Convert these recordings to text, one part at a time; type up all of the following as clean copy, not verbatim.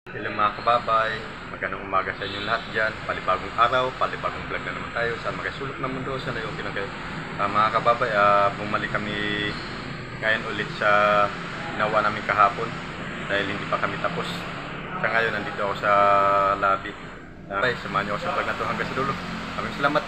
Hello mga kababay, magandang umaga sa inyo lahat dyan. Palibagong araw, palibagong vlog na naman tayo sa mga sulok ng mundo. Sana okay lang kayo. Mga kababay, bumalik kami ngayon ulit sa ginawa namin kahapon dahil hindi pa kami tapos. Sa ngayon, nandito ako sa lobby. Samahan niyo ako sa vlog na ito hanggang sa dulo. Maraming salamat.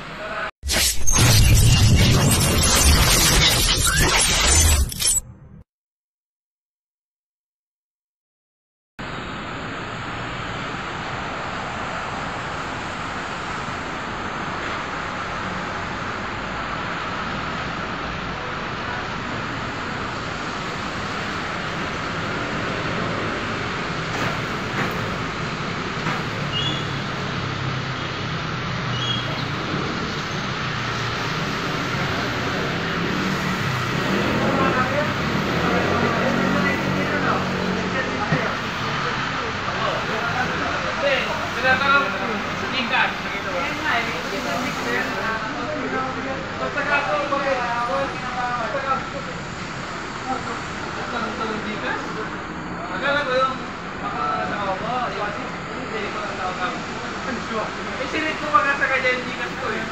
Isilit ko mga sa kanya yung gigas ko eh.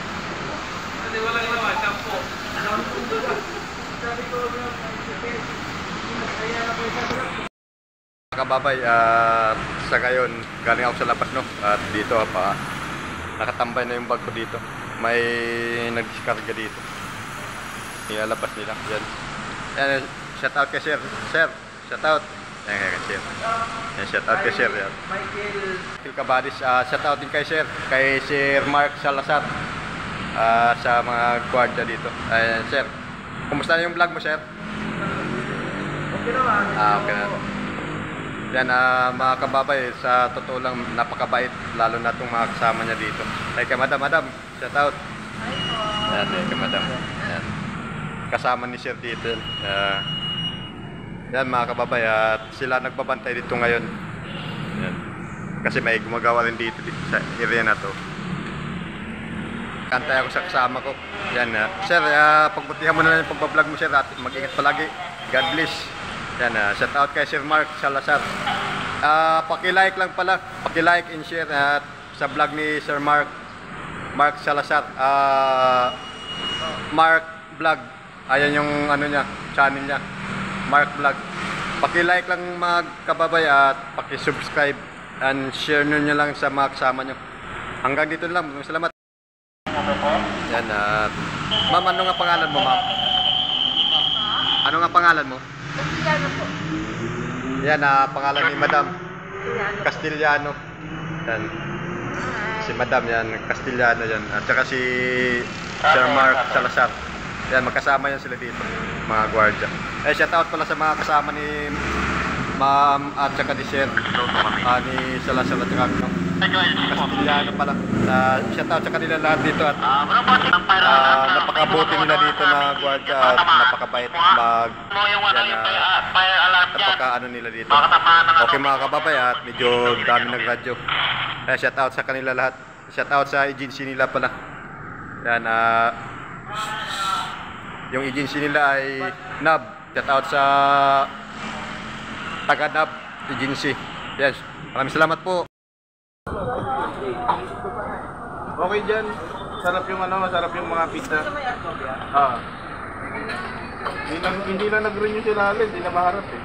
Kasi walang lawan, sampo. Mga kababay, sa ngayon galing ako sa labas, no? At dito pa nakatambay na yung bag ko dito. May nagdiskarga dito. Nilalabas nila. Yan, shout out kay sir. Sir, shout out. Yan, sir. Yan, shout out kay sir. Yan. Michael Kabadis, shout out din kay sir. Kay Sir Mark Salazar. Sa mga guardia dito. Ayan, sir. Kumusta na yung vlog mo, sir? Okay naman. Okay na. Yan, mga kababay, sa totoo lang, napakabait. Lalo na itong mga kasama niya dito. Kay madam, shout out. Yan, kay madam. Yan. Kasama ni sir dito. Yan mga kababay, at sila nagbabantay dito ngayon. Yan. Kasi may gumagawa rin dito sa area na to. Kantay ako sa kasama ko. Yan, sir, pagbutihan mo na lang yung pagbablog mo, sir, at mag-ingat palagi. God bless. Yan, shout out kay Sir Mark Salazar. Paki-like lang pala, paki-like and share at sa vlog ni Sir Mark Salazar. Mark Vlog. Ayan yung ano niya, channel niya. Mark Vlog. Paki-like lang mga kababay at paki-subscribe and share nyo lang sa mga kasama nyo. Hanggang dito lang. Salamat. Yan, ma'am, ano nga pangalan mo, ma'am? Ano nga pangalan mo? Castellano po. Yan, pangalan ni Madam Castellano. Yan. Si Madam yan, Castellano yan. At saka si Sir Mark Salazar. Yan, magkasama yan sila dito, mga gwardiya. Shout out pala sa mga kasama ni Ma'am at saka ni Sir ni Salazar at saka Castellano pala. Shout out sa kanila lahat dito at napakabuti nila dito na gwardiya at napakabait napaka ano nila dito. Okay mga kababay, at medyo dami nagradyo. Shout out sa kanila lahat. Shout out sa agency nila pala. Yan, yung agency nila ay NAB. Shout out sa taga NAB agency. Yes, maraming salamat po. Okay dyan. Sarap yung masarap yung mga pizza. Hindi na nag-renew sila ulit, hindi na maharap eh.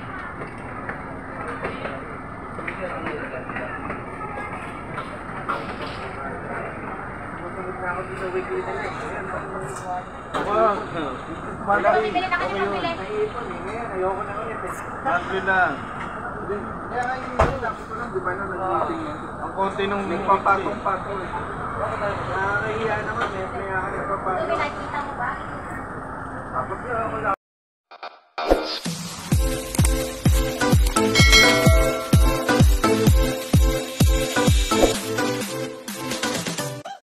Wow. Bili na kayo ng bili. Ayoko na ulit eh. Monthly lang. Kaya nga yung dapat ko lang, di ba na nag-meeting yun? Ang konti nung papatong-patong eh. Nakakahiya naman eh, kaya ka nagpapatong. Ito, nakikita mo ba? Dapat na ako lang.